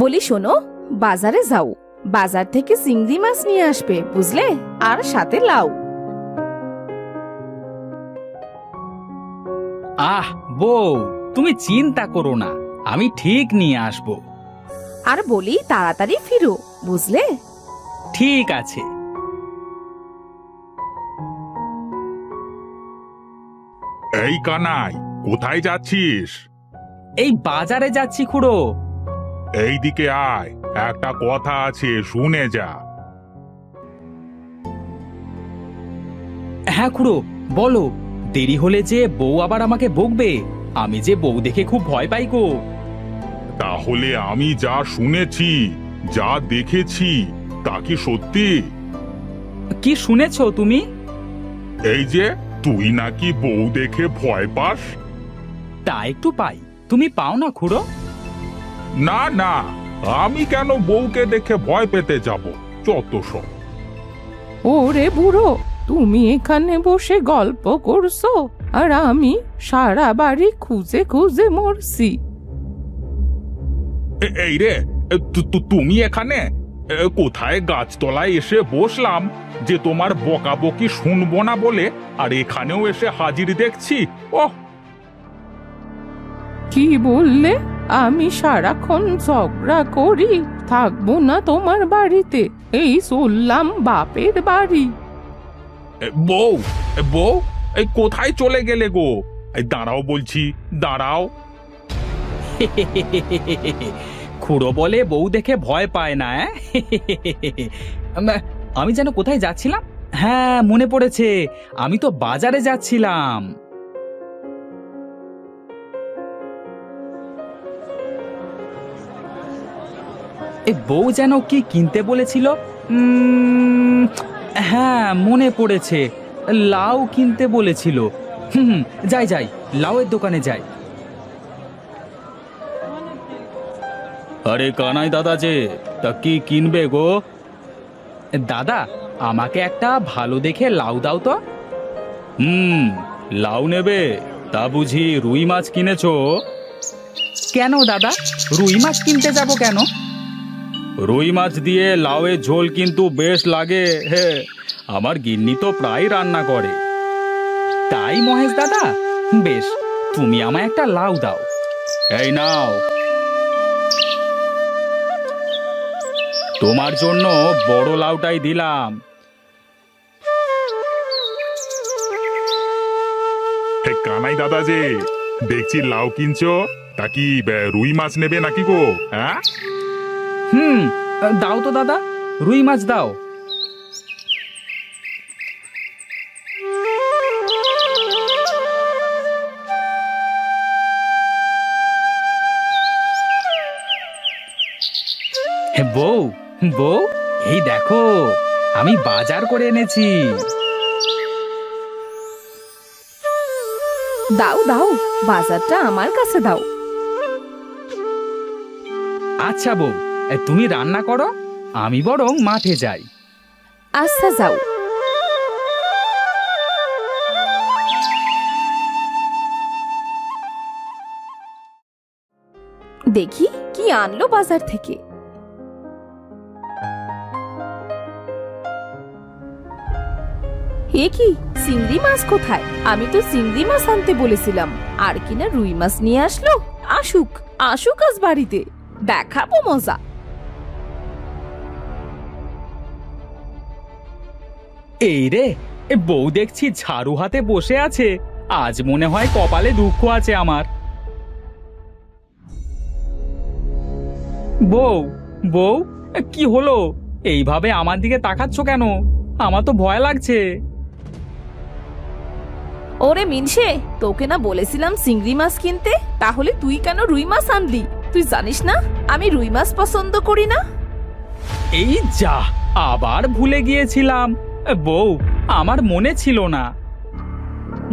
বলি শোনো, বাজারে যাও, বাজার থেকে চিংড়ি মাছ নিয়ে আসবে, বুঝলে? আর সাথে লাউ। আহ বউ, তুমি চিন্তা করো না, আমি ঠিক নিয়ে আসবো। আর বলি তাড়াতাড়ি ফিরো, বুঝলে? ঠিক আছে। এই কানাই, কোথায় যাচ্ছিস? এই বাজারে যাচ্ছি খুড়ো। এইদিকে আয়, একটা কথা আছে, শুনে যা। হ্যাঁ খুড়ো, বলো। দেরি হলে যে বউ আবার আমাকে বকবে, আমি যে বউ দেখে খুব ভয় পাই গো। তাহলে আমি যা শুনেছি, যা দেখেছি, তা কি সত্যি? কি শুনেছো তুমি? এই যে তুই নাকি বউ দেখে ভয় পাস। তা একটু পাই, তুমি পাও না খুড়ো? না না, আমি কেন বউকে দেখে ভয় পেতে যাব? যত সব। ওরে বুড়ো, তুমি এখানে বসে গল্প করছো আর আমি সারা বাড়ি খুঁজে খুঁজে মরছি। এই রে, তুমি এখানে? কোথায় গাছতলায় এসে বসলাম যে তোমার বকাবকি শুনবো না বলে, আর এখানেও এসে হাজির দেখছি। ওহ, কি বললে? আমি সারাক্ষণ ঝগড়া করি, থাকবো না তোমার বাড়িতে, এই চললাম বাপের বাড়ি। বউ, বউ, এই কোথায় চলে গেলে গো? এই দাঁড়াও বলছি, দাঁড়াও। খুড়ো বলে বউ দেখে ভয় পায় না। আমি যেন কোথায় যাচ্ছিলাম, হ্যাঁ মনে পড়েছে, আমি তো বাজারে যাচ্ছিলাম। এই বউ যেন কি কিনতে বলেছিল, হ্যাঁ মনে পড়েছে, লাউ কিনতে বলেছিল। যাই যাই, লাউয়ের দোকানে যাই। আরে কানাই দাদা যে, তা কি কিনবে গো? দাদা, আমাকে একটা ভালো দেখে লাউ দাও তো। লাউ নেবে? তা বুঝি রুই মাছ কিনেছো? কেন দাদা, রুই মাছ কিনতে যাব কেন? রুই মাছ দিয়ে লাউয়ের ঝোল কিন্তু বেশ লাগে হে, আমার গিন্নি তো প্রায় রান্না করে। তাই মহেশ দাদা, বেশ, তুমি আমায় একটা লাউ দাও। এই নাও, তোমার জন্য বড় লাউটাই দিলাম। হে কানাই দাদা যে, দেখছি লাউ কিনছো, তা কি রুই মাছ নেবে নাকি গো? হ্যাঁ, দাও তো দাদা, রুই মাছ দাও। বউ, বউ, এই দেখো, আমি বাজার করে এনেছি। দাও দাও, বাজারটা আমার কাছে দাও। আচ্ছা বউ, তুমি রান্না করো, আমি বরং মাঠে যাই। আচ্ছা যাও। দেখি কি আনলো বাজার থেকে। এ কি, চিংড়ি মাছ কোথায়? আমি তো চিংড়ি মাছ আনতে বলেছিলাম, আর কিনা রুই মাছ নিয়ে আসলো। আসুক আসুক আজ বাড়িতে, দেখাবো মজা। এই রে, বউ দেখছি ঝাড়ু হাতে বসে আছে, আজ মনে হয় কপালে দুঃখ আছে আমার। বউ, বউ, কি হলো? এইভাবে আমার দিকে তাকাচ্ছ কেন? আমার তো ভয় লাগছে। ওরে মিনসে, তোকে না বলেছিলাম চিংড়ি মাছ কিনতে, তাহলে তুই কেন রুই মাছ আনলি? তুই জানিস না আমি রুই মাছ পছন্দ করি না? এই যা, আবার ভুলে গিয়েছিলাম। বউ, আমার মনে ছিল না।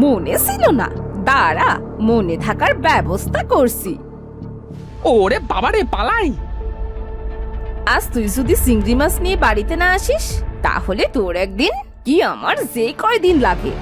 মনে ছিল না? দাঁড়া, মনে থাকার ব্যবস্থা করছি। ওরে বাবারে, পালাই। আজ তুই যদি চিংড়ি মাছ নিয়ে বাড়িতে না আসিস, তাহলে তোর একদিন কি আমার যে কয়দিন লাগে।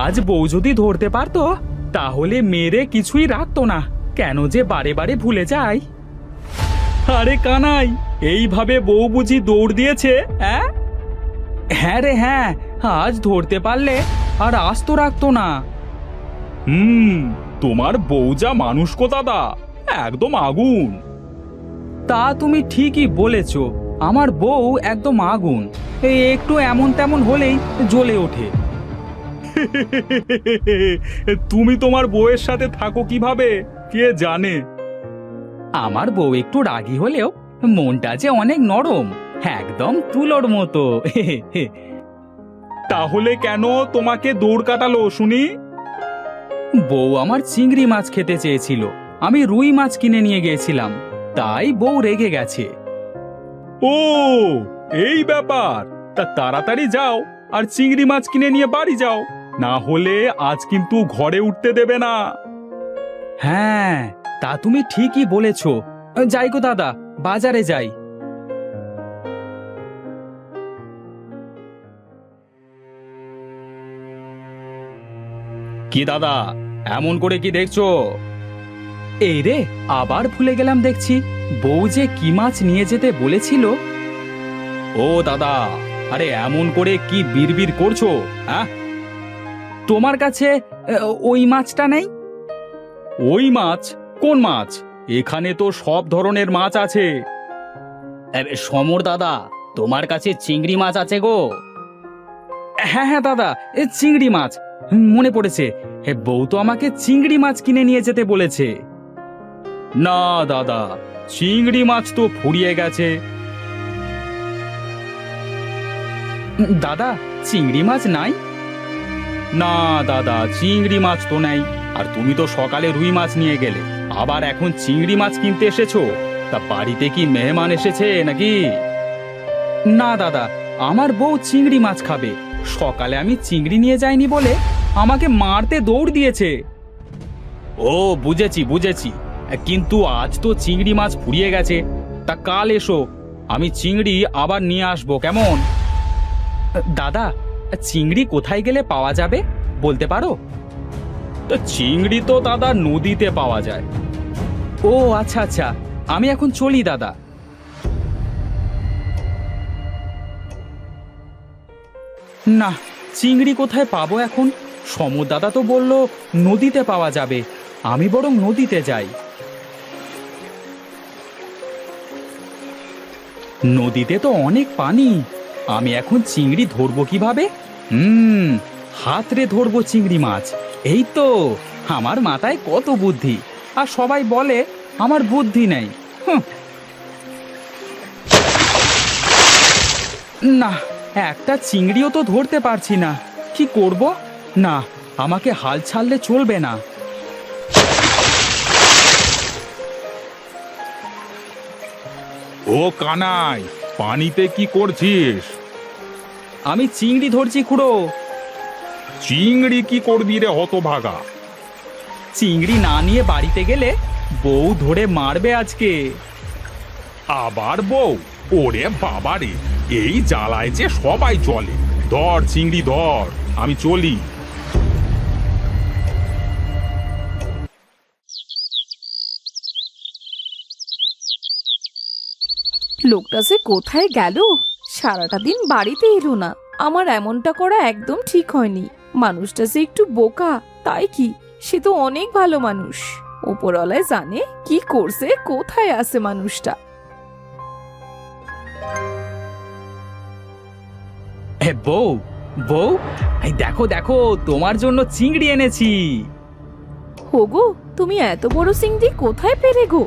আজ বউ যদি ধরতে পারতো, তাহলে মেরে কিছুই রাখতো না, কেন যে বারে বারে ভুলে যায়। আরে কানাই, এইভাবে বউ বুঝি দৌড় দিয়েছে? হ্যাঁ হ্যাঁ রে হ্যাঁ, আজ ধরতে পারলে আর আস্ত রাখতো না। তোমার বউ যা মানুষ গো দাদা, একদম আগুন। তা তুমি ঠিকই বলেছ, আমার বউ একদম আগুন, এই একটু এমন তেমন হলেই জ্বলে ওঠে। তুমি তোমার বউয়ের সাথে থাকো কিভাবে কে জানে। আমার বউ একটু রাগী হলেও মনটা যে অনেক নরম, একদম তুলোর মতো। তাহলে কেন তোমাকে দৌড় কাটালো শুনি? বউ আমার চিংড়ি মাছ খেতে চেয়েছিল, আমি রুই মাছ কিনে নিয়ে গিয়েছিলাম, তাই বউ রেগে গেছে। ও, এই ব্যাপার। তা তাড়াতাড়ি যাও আর চিংড়ি মাছ কিনে নিয়ে বাড়ি যাও, না হলে আজ কিন্তু ঘরে উঠতে দেবে না। হ্যাঁ, তা তুমি ঠিকই বলেছ। যাই গো দাদা, বাজারে যাই। কি দাদা, এমন করে কি দেখছো? এই রে, আবার ভুলে গেলাম দেখছি, বউ যে কি মাছ নিয়ে যেতে বলেছিল। ও দাদা, আরে এমন করে কি বিড়বিড় করছো? হ্যাঁ, তোমার কাছে ওই মাছটা নেই? ওই মাছ? কোন মাছ? এখানে তো সব ধরনের মাছ আছে। সমর দাদা, তোমার কাছে চিংড়ি মাছ আছে গো? হ্যাঁ হ্যাঁ দাদা, চিংড়ি মাছ মনে পড়েছে। বউ তো আমাকে চিংড়ি মাছ কিনে নিয়ে যেতে বলেছে। না দাদা, চিংড়ি মাছ তো ফুরিয়ে গেছে। দাদা, চিংড়ি মাছ নাই? না দাদা, চিংড়ি মাছ তো নেই। আর তুমি তো সকালে রুই মাছ নিয়ে গেলে, আবার এখন চিংড়ি মাছ কিনতে এসেছো? তা বাড়িতে কি মেহমান এসেছে নাকি? না দাদা, আমার বউ চিংড়ি মাছ খাবে, সকালে আমি চিংড়ি নিয়ে যাইনি বলে আমাকে মারতে দৌড় দিয়েছে। ও বুঝেছি বুঝেছি, কিন্তু আজ তো চিংড়ি মাছ ফুরিয়ে গেছে। তা কাল এসো, আমি চিংড়ি আবার নিয়ে আসবো, কেমন? দাদা, চিংড়ি কোথায় গেলে পাওয়া যাবে বলতে পারো? তা চিংড়ি তো দাদা নদীতে পাওয়া যায়। ও আচ্ছা আচ্ছা, আমি এখন চলি দাদা। না, চিংড়ি কোথায় পাবো এখন? সমর দাদা তো বলল নদীতে পাওয়া যাবে, আমি বরং নদীতে যাই। নদীতে তো অনেক পানি, আমি এখন চিংড়ি ধরবো কিভাবে? হাতরে ধরবো চিংড়ি মাছ। এই তো, আমার মাথায় কত বুদ্ধি, আর সবাই বলে আমার বুদ্ধি নেই। না, একটা চিংড়িও তো ধরতে পারছি না, কি করব? না, আমাকে হাল ছাড়লে চলবে না। ও কানাই, পানিতে কি করছিস? আমি চিংড়ি ধরছি খুড়ো। চিংড়ি কি করবি রে হতভাগা? চিংড়ি না নিয়ে বাড়িতে গেলে বউ ধরে মারবে আজকে। আবার বউ? ওরে বাবারে, এই জ্বালায় যে সবাই জলে। ধর চিংড়ি ধর, আমি চলি। লোকটা যে কোথায় গেল? সারাটা দিন বাড়িতে এলো না। আমার এমনটা করা একদম ঠিক হয়নি। মানুষটা যে একটু বোকা, তাই কি? সে তো অনেক ভালো মানুষ। ওপরওয়ালায় জানে কি করছে, কোথায় আছে মানুষটা। বউ, বউ, এই দেখো দেখো, তোমার জন্য চিংড়ি এনেছি। হোগো, তুমি এত বড় চিংড়ি কোথায় পেলে গো?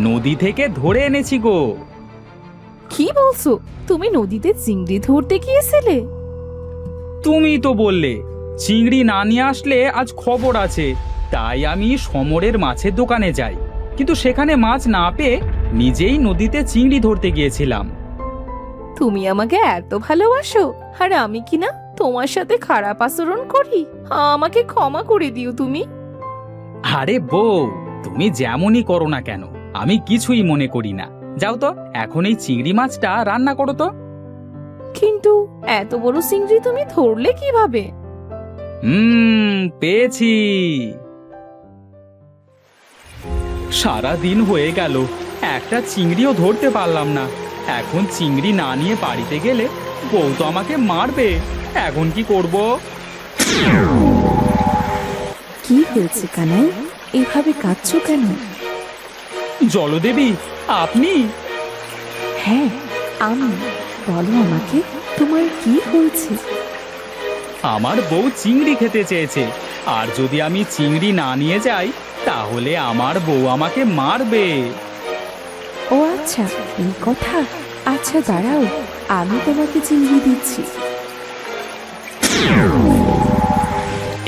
নদী থেকে ধরে এনেছি গো। কি বলছো? তুমি নদীতে চিংড়ি ধরতে গিয়েছিলে? তুমি তো বললে চিংড়ি না নিয়ে আসলে আজ খবর আছে, তাই আমি সমরের মাছের দোকানে যাই, কিন্তু সেখানে মাছ না পেয়ে নিজেই নদীতে চিংড়ি ধরতে গিয়েছিলাম। তুমি আমাকে এত ভালোবাসো, আর আমি কি না তোমার সাথে খারাপ আচরণ করি? আমাকে ক্ষমা করে দিও তুমি। আরে বউ, তুমি যেমনই করো না কেন, আমি কিছুই মনে করি না। যাও তো, এখন এই চিংড়ি মাছটা রান্না করো তো। কিন্তু এত বড় চিংড়ি তুমি ধরলে কিভাবে? পেয়েছি। সারা দিন হয়ে গেল, একটা চিংড়িও ধরতে পারলাম না। এখন চিংড়ি না নিয়ে বাড়িতে গেলে বউ তো আমাকে মারবে। এখন কি করব? কি হয়েছে কানাই, এভাবে কাঁদছো কেন? জলদেবী, আপনি? হ্যাঁ আমি। বলো আমাকে, তোমার কি হয়েছে? আমার বউ চিংড়ি খেতে চেয়েছে, আর যদি আমি চিংড়ি না নিয়ে যাই তাহলে আমার বউ আমাকে মারবে। ও আচ্ছা, এই কথা। আচ্ছা দাঁড়াও, আমি তোমাকে চিংড়ি দিচ্ছি।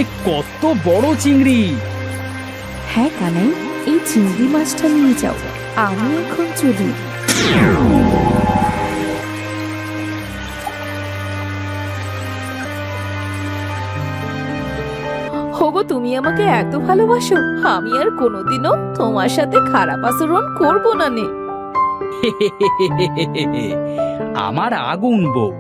এ কত বড় চিংড়ি! হ্যাঁ কানাই, এই চিংড়ি মাছটা নিয়ে যাও, আমি এখন চলি। হোগো, তুমি আমাকে এত ভালোবাসো, আমি আর কোনোদিনও তোমার সাথে খারাপ আচরণ করবো না নে। আমার আগুন বউ,